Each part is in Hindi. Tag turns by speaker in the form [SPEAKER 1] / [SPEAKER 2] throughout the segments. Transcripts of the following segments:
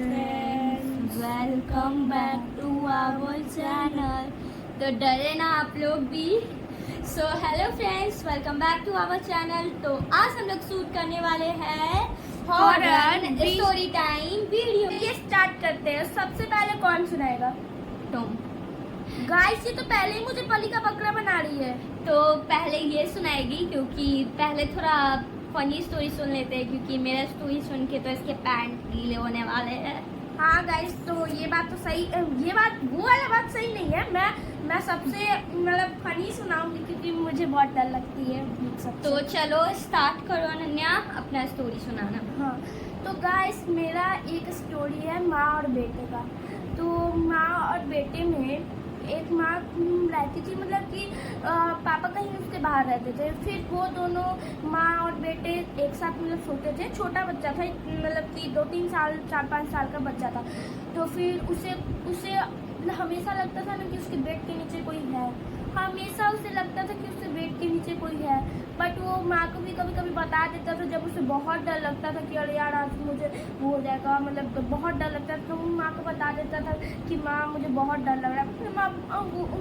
[SPEAKER 1] Friends, welcome back to our channel. तो डरे ना आप लोग भी। So hello friends, welcome back to our channel. तो आज हम लोग शूट करने वाले हैं हॉरर स्टोरी टाइम वीडियो।
[SPEAKER 2] ये स्टार्ट करते हैं। सबसे पहले कौन सुनाएगा?
[SPEAKER 1] तुम।
[SPEAKER 2] गाइस, ये तो पहले ही मुझे पली का बकरा बना रही है।
[SPEAKER 1] तो पहले ये सुनाएगी क्योंकि पहले थोड़ा फनी स्टोरी सुन लेते हैं, क्योंकि मेरा स्टोरी सुन के तो इसके पैंट गीले होने वाले हैं।
[SPEAKER 2] हाँ गाइस, तो ये बात तो सही, ये बात वो वाला बात सही नहीं है। मैं सबसे मतलब फनी सुनाऊंगी क्योंकि मुझे बहुत डर लगती है सबसे।
[SPEAKER 1] तो चलो स्टार्ट करो अनन्या, अपना स्टोरी सुनाना।
[SPEAKER 2] हाँ, तो गाइस मेरा एक स्टोरी है माँ और बेटे का। तो माँ और बेटे में एक माँ रहती थी, मतलब कि पापा कहीं उसके बाहर रहते थे। फिर वो दोनों माँ और बेटे एक साथ मतलब सोते थे। छोटा बच्चा था, मतलब कि 2-3 साल 4-5 साल का बच्चा था। तो फिर उसे हमेशा लगता था ना कि उसके बेड के नीचे कोई है। हमेशा उसे लगता था कि उसके बेड के नीचे कोई है। बट वो माँ को भी कभी कभी बता देता था जब उसे बहुत डर लगता था कि अरे यार आज मुझे वो हो जाएगा, मतलब बहुत डर लगता था। तो वो माँ को बता देता था कि माँ मुझे बहुत डर लग रहा है। फिर माँ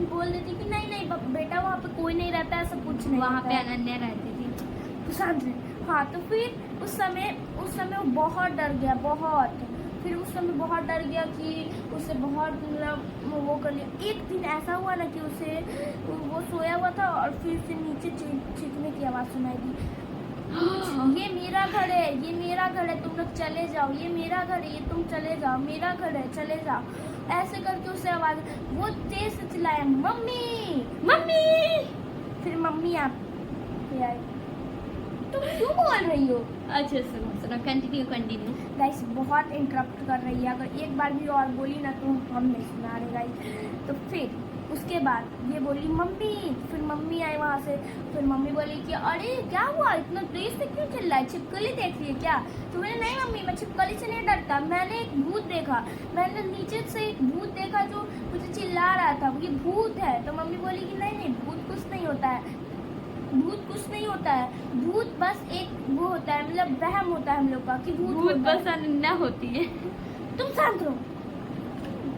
[SPEAKER 2] बोल देती कि नहीं नहीं बेटा, वहाँ पे कोई नहीं रहता, ऐसा कुछ नहीं।
[SPEAKER 1] वहाँ पे अनन्या रहती थी।
[SPEAKER 2] शांत रहे। हाँ, तो फिर उस समय वो बहुत डर गया, बहुत। फिर उस समय बहुत डर गया कि उसे बहुत मतलब वो कर लिया। एक दिन ऐसा हुआ ना कि वो सोया हुआ था और फिर उसे नीचे चीखने की आवाज़ सुनाई दी। ये मेरा घर है, ये मेरा घर है, तुम लोग चले जाओ। ये मेरा घर है, ये तुम चले जाओ। मेरा घर है, चले जाओ। ऐसे करके उसे आवाज़, वो तेज से चिल्लाया, मम्मी मम्मी। फिर मम्मी आप आई। तुम क्यों बोल रही हो?
[SPEAKER 1] अच्छा सुनो कंटिन्यू।
[SPEAKER 2] गाइस बहुत इंटरप्ट कर रही है, अगर एक बार भी और बोली ना तो हम नहीं सुना रहे गाइस। तो फिर उसके बाद ये बोली मम्मी। फिर मम्मी आई वहाँ से। फिर मम्मी बोली कि अरे क्या हुआ, इतना तेज से क्यों चिल्ला है? छिपकली देख रही है क्या? तो मैंने नहीं मम्मी, मैं छिपकली से नहीं डरता, मैंने एक भूत देखा। मैंने नीचे से एक भूत देखा जो मुझे चिल्ला रहा था, ये भूत है। तो मम्मी बोली कि नहीं नहीं, भूत कुछ नहीं होता है, भूत कुछ नहीं होता है। भूत बस एक वो होता है, मतलब वहम होता है हम लोग का कि भूत
[SPEAKER 1] बस अनन्या होती है।
[SPEAKER 2] तुम शांत रहो।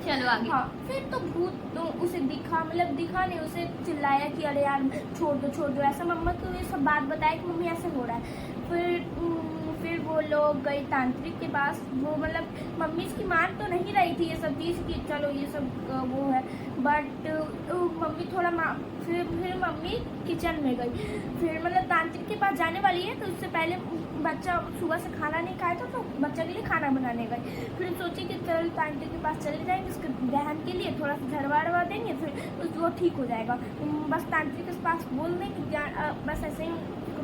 [SPEAKER 1] चलो आगे।
[SPEAKER 2] हाँ, फिर तो भूत तो उसे दिखा, मतलब दिखा नहीं, उसे चिल्लाया कि अरे यार छोड़ दो ऐसा। मम्मा को ये सब बात बताया कि मम्मी ऐसे हो रहा है। फिर वो लोग गए तांत्रिक के पास। वो मतलब मम्मी इसकी मान तो नहीं रही थी ये सब चीज़ कि चलो ये सब वो है। बट मम्मी थोड़ा फिर मम्मी किचन में गई। फिर मतलब तांत्रिक के पास जाने वाली है, तो उससे पहले बच्चा सुबह से खाना नहीं खाया था, तो बच्चा के लिए खाना बनाने गई। फिर सोची कि चल तांत्रिक के पास चले जाएंगे, उसके बहन के लिए थोड़ा सा झड़वा देंगे, फिर वो ठीक हो जाएगा। बस तांत्रिक के पास बोल दें कि बस ऐसे ही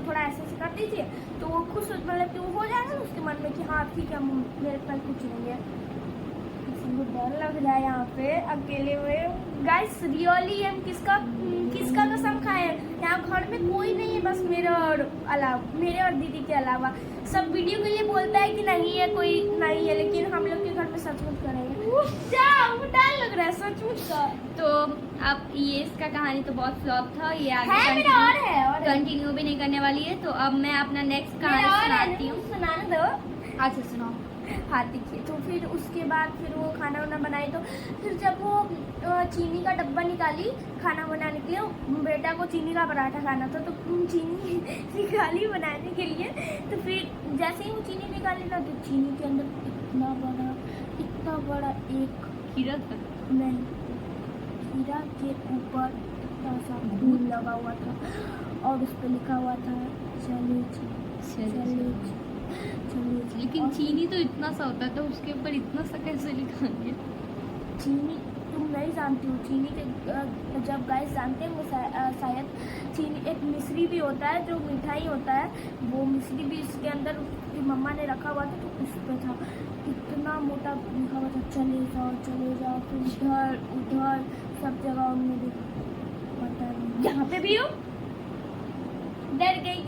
[SPEAKER 2] थोड़ा ऐसे कर दीजिए, तो वो खुश मतलब कि वो हो जाएगा ना उसके मन में कि हाँ ठीक है, मेरे पास कुछ नहीं है। डर लग रहा है यहाँ पे अकेले में। गाइस रियली हम किसका कसम खाए, यहाँ घर में कोई नहीं है, बस मेरे और दीदी के अलावा। सब वीडियो के लिए बोलता है कि नहीं है, कोई नहीं है, लेकिन हम लोग के घर में सचमुच करेंगे। डर लग रहा है सचमुच का।
[SPEAKER 1] तो अब ये इसका कहानी तो बहुत फ्लॉप था, ये आगे कंटिन्यू भी नहीं करने वाली है। तो अब मैं अपना नेक्स्ट कहानी सुनाती हूँ।
[SPEAKER 2] सुनाने दो।
[SPEAKER 1] अच्छा सुनाओ।
[SPEAKER 2] हाँ देखिए, तो फिर उसके बाद फिर वो खाना वाना बनाई। तो फिर जब वो चीनी का डब्बा निकाली खाना बनाने के लिए, बेटा को चीनी का पराठा खाना था, तो चीनी निकाली बनाने के लिए। तो फिर जैसे ही वो चीनी निकाली ना, तो चीनी के अंदर इतना बड़ा एक
[SPEAKER 1] हीरा था।
[SPEAKER 2] नहीं, हीरा के ऊपर इतना सा फूल लगा हुआ था और उस पर लिखा हुआ था चले।
[SPEAKER 1] लेकिन चीनी तो इतना सा होता है, तो उसके ऊपर इतना सा कैसे लिखा गया?
[SPEAKER 2] चीनी तुम नहीं जानती हो। चीनी के जब गाइस जानते हैं वो शायद चीनी एक मिश्री भी होता है जो मिठाई होता है, वो मिश्री भी इसके अंदर उसकी मम्मा ने रखा हुआ था। तो उस पर था इतना मोटा लिखा हुआ था चले जाओ। फिर इधर उधर सब जगह उन्होंने देखा, पता नहीं यहाँ पे भी हो। डर गई।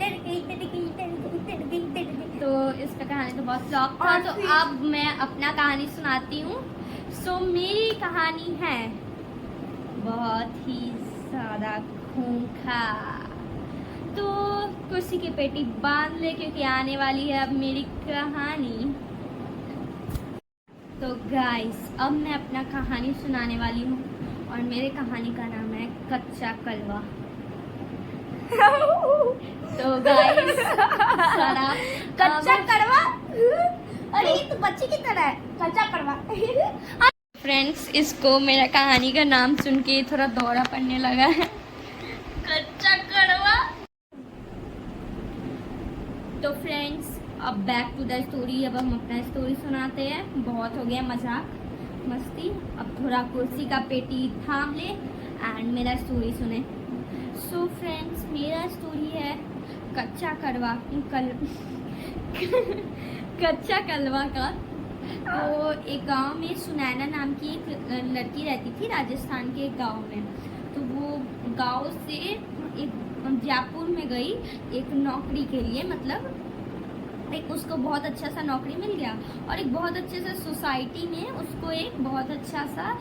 [SPEAKER 1] तो इसका कहानी तो बहुत फ्लॉप था। तो अब मैं अपना कहानी सुनाती हूँ। सो मेरी कहानी है बहुत ही ज़्यादा खूंखार। तो कुर्सी की पेटी बांध ले, क्योंकि आने वाली है अब मेरी कहानी। तो गाइस अब मैं अपना कहानी सुनाने वाली हूँ और मेरे कहानी का नाम है कच्चा कलवा। तो गाइस
[SPEAKER 2] कच्चा कड़वा, अरे ये तो बच्चे की तरह है, कच्चा कड़वा।
[SPEAKER 1] फ्रेंड्स, इसको मेरा कहानी का नाम सुन के थोड़ा दौरा पड़ने लगा है, कच्चा कड़वा। तो फ्रेंड्स, अब बैक टू द स्टोरी। अब हम अपना स्टोरी सुनाते हैं। बहुत हो गया मजाक मस्ती, अब थोड़ा कुर्सी का पेटी थाम ले एंड मेरा स्टोरी सुने। सो फ्रेंड्स, मेरा स्टोरी है कच्चा कड़वा कच्चा कलवा का। तो एक गांव में सुनैना नाम की एक लड़की रहती थी, राजस्थान के एक गांव में। तो वो गांव से एक जयपुर में गई एक नौकरी के लिए, मतलब एक उसको बहुत अच्छा सा नौकरी मिल गया और एक बहुत अच्छे से सोसाइटी में उसको एक बहुत अच्छा सा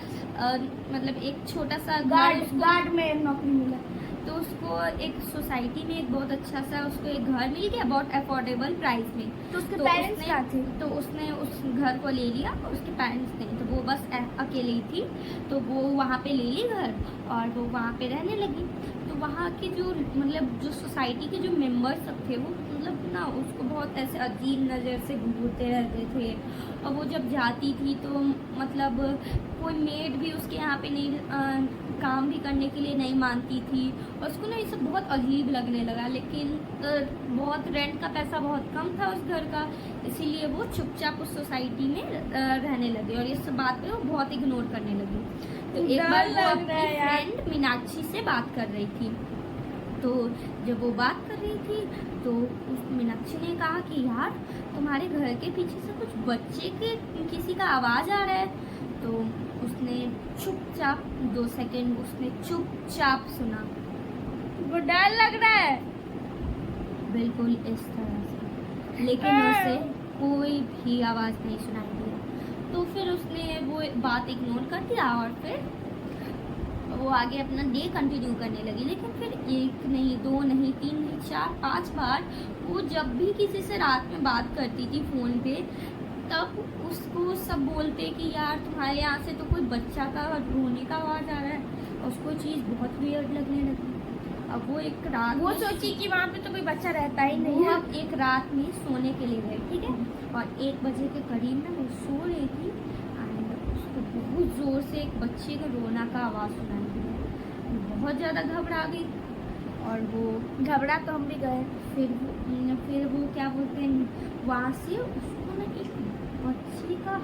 [SPEAKER 1] मतलब एक छोटा सा
[SPEAKER 2] गार्ड में नौकरी मिला।
[SPEAKER 1] तो उसको एक सोसाइटी में एक बहुत अच्छा सा उसको एक घर मिल गया बहुत अफोर्डेबल प्राइस में।
[SPEAKER 2] तो उसके पेरेंट्स क्या थे?
[SPEAKER 1] तो उसने उस घर को ले लिया और उसके पेरेंट्स नहीं, तो वो बस अकेले ही थी। तो वो वहाँ पे ले ली घर और वो वहाँ पे रहने लगी। तो वहाँ के जो मतलब जो सोसाइटी के जो मेंबर्स सब थे वो मतलब ना उसको बहुत ऐसे अजीब नज़र से घूरते रहते थे। और वो जब जाती थी तो मतलब कोई मेड भी उसके यहाँ पे नहीं काम भी करने के लिए नहीं मानती थी और उसको ना ये सब बहुत अजीब लगने लगा। लेकिन बहुत रेंट का पैसा बहुत कम था उस घर का, इसीलिए वो चुपचाप उस सोसाइटी में रहने लगी और इस बात पे वो बहुत इग्नोर करने लगी। तो एक बार वो अपनी फ्रेंड मीनाक्षी से बात कर रही थी। तो जब वो बात कर रही थी तो उस मीनाक्षी ने कहा कि यार तुम्हारे घर के पीछे से कुछ बच्चे के किसी का आवाज़ आ रहा है। तो उसने चुपचाप 2 सेकंड उसने चुपचाप सुना।
[SPEAKER 2] वो डर लग रहा है
[SPEAKER 1] बिल्कुल इस तरह से, लेकिन उसे कोई भी आवाज़ नहीं सुनाई दिया। तो फिर उसने वो बात इग्नोर कर दिया और फिर वो आगे अपना डे कंटिन्यू करने लगी। लेकिन फिर 1 नहीं 2 नहीं 3 नहीं 4 5 बार वो जब भी किसी से रात में बात करती थी फ़ोन पे, तब उसको सब बोलते कि यार तुम्हारे यहाँ से तो कोई बच्चा का रोने का आवाज़ आ रहा है। और उसको चीज़ बहुत वियर्ड लगने लगी। अब वो एक रात
[SPEAKER 2] वो सोची कि वहाँ पे तो कोई बच्चा रहता ही नहीं है।
[SPEAKER 1] अब एक रात में सोने के लिए गई, ठीक है, और 1 बजे के करीब में वो सो रही थी एंड उसको बहुत ज़ोर से एक बच्चे का रोना का आवाज़ सुनाई दिया। बहुत ज़्यादा घबरा गई और वो
[SPEAKER 2] घबरा तो हम भी गए।
[SPEAKER 1] फिर वो क्या बोलते हैं, वहाँ से उसको ना एक बच्चे का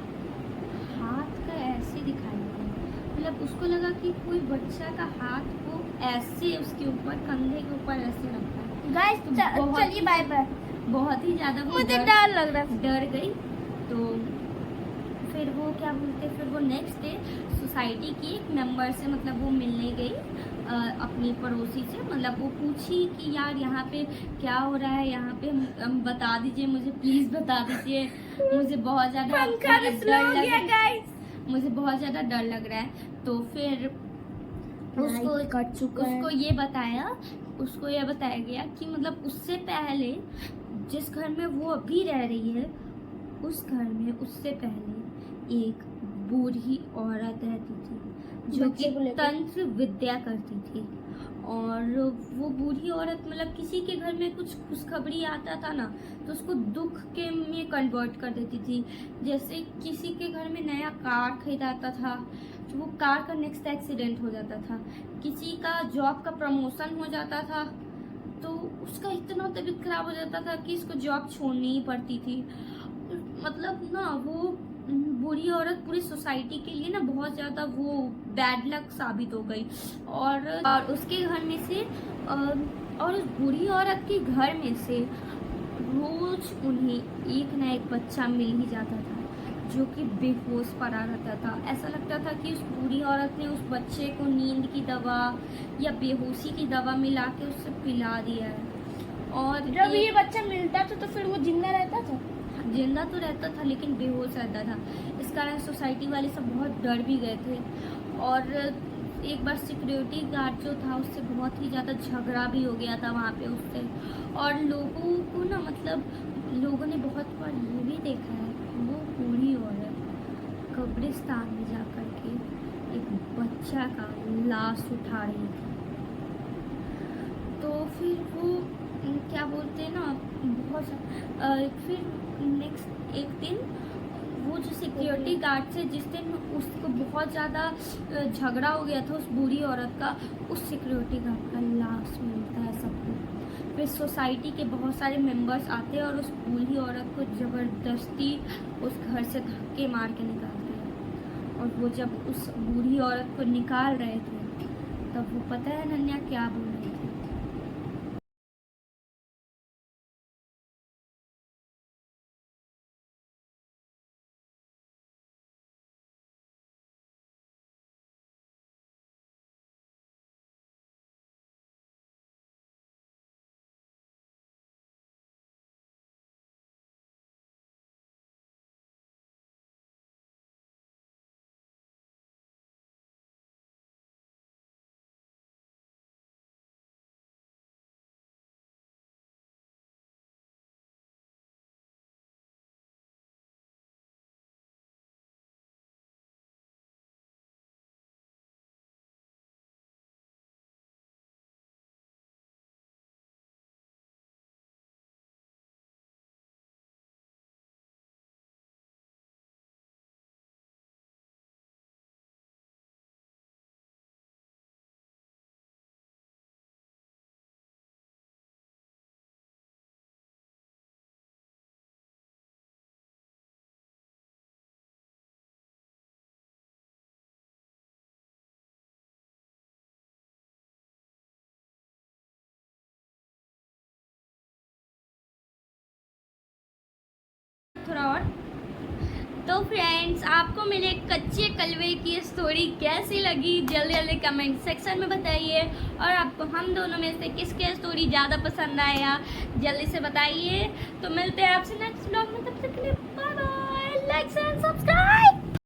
[SPEAKER 1] हाथ का ऐसे दिखाई दिया। मतलब उसको लगा कि कोई बच्चा का हाथ को ऐसे उसके ऊपर कंधे के ऊपर ऐसे रखा है।
[SPEAKER 2] गाइस चलिए बाय बाय।
[SPEAKER 1] बहुत ही ज़्यादा
[SPEAKER 2] मुझे डर लग रहा है।
[SPEAKER 1] डर गई। तो फिर वो क्या बोलते, फिर वो नेक्स्ट डे सोसाइटी की एक मेंबर से मतलब वो मिलने गई अपनी पड़ोसी से। मतलब वो पूछी कि यार यहाँ पे क्या हो रहा है, यहाँ पे बता दीजिए, मुझे प्लीज़ बता दीजिए, मुझे बहुत ज़्यादा मुझे बहुत ज़्यादा डर लग रहा है। तो फिर उसको ये बताया गया कि मतलब उससे पहले जिस घर में वो अभी रह रही है उस घर में उससे पहले एक बूढ़ी औरत रहती थी जो कि तंत्र विद्या करती थी। और वो बूढ़ी औरत मतलब किसी के घर में कुछ खुशखबरी आता था ना तो उसको दुख के में कन्वर्ट कर देती थी। जैसे किसी के घर में नया कार खरीदाता था तो वो कार का नेक्स्ट एक्सीडेंट हो जाता था, किसी का जॉब का प्रमोशन हो जाता था तो उसका इतना तबीयत खराब हो जाता था कि इसको जॉब छोड़नी ही पड़ती थी। मतलब ना वो बूढ़ी औरत पूरी सोसाइटी के लिए ना बहुत ज़्यादा वो बैड लक साबित हो गई। और उसके घर में से और उस बूढ़ी औरत के घर में से रोज उन्हें एक ना एक बच्चा मिल ही जाता था जो कि बेहोश पड़ा रहता था। ऐसा लगता था कि उस बूढ़ी औरत ने उस बच्चे को नींद की दवा या बेहोशी की दवा मिला के उससे पिला दिया है। और
[SPEAKER 2] जब ये बच्चा मिलता था तो फिर वो जिंदा रहता था?
[SPEAKER 1] जिंदा तो रहता था लेकिन बेहोश रहता था। इस कारण सोसाइटी वाले सब बहुत डर भी गए थे। और एक बार सिक्योरिटी गार्ड जो था उससे बहुत ही ज़्यादा झगड़ा भी हो गया था वहाँ पे उससे। और लोगों को ना मतलब लोगों ने बहुत बार ये भी देखा है वो बूढ़ी औरत कब्रिस्तान में जा कर के एक बच्चा का लाश उठा रही थी। तो फिर वो क्या बोलते हैं ना, फिर नेक्स्ट एक दिन वो जो सिक्योरिटी गार्ड से जिस दिन उसको बहुत ज़्यादा झगड़ा हो गया था उस बूढ़ी औरत का, उस सिक्योरिटी गार्ड का लाश मिलता है सबको। फिर सोसाइटी के बहुत सारे मेंबर्स आते हैं और उस बूढ़ी औरत को ज़बरदस्ती उस घर से धक्के मार के निकालते हैं। और वो जब उस बूढ़ी औरत को निकाल रहे थे तब वो पता है अनन्या क्या बोल रही थी? थोड़ा और। तो फ्रेंड्स, आपको मेरे कच्चे कलवे की स्टोरी कैसी लगी जल्दी जल्दी कमेंट सेक्शन में बताइए। और आपको हम दोनों में से किसके स्टोरी ज़्यादा पसंद आया जल्दी से बताइए। तो मिलते हैं आपसे नेक्स्ट ब्लॉग में, तब तक के लिए bye bye. Like and subscribe.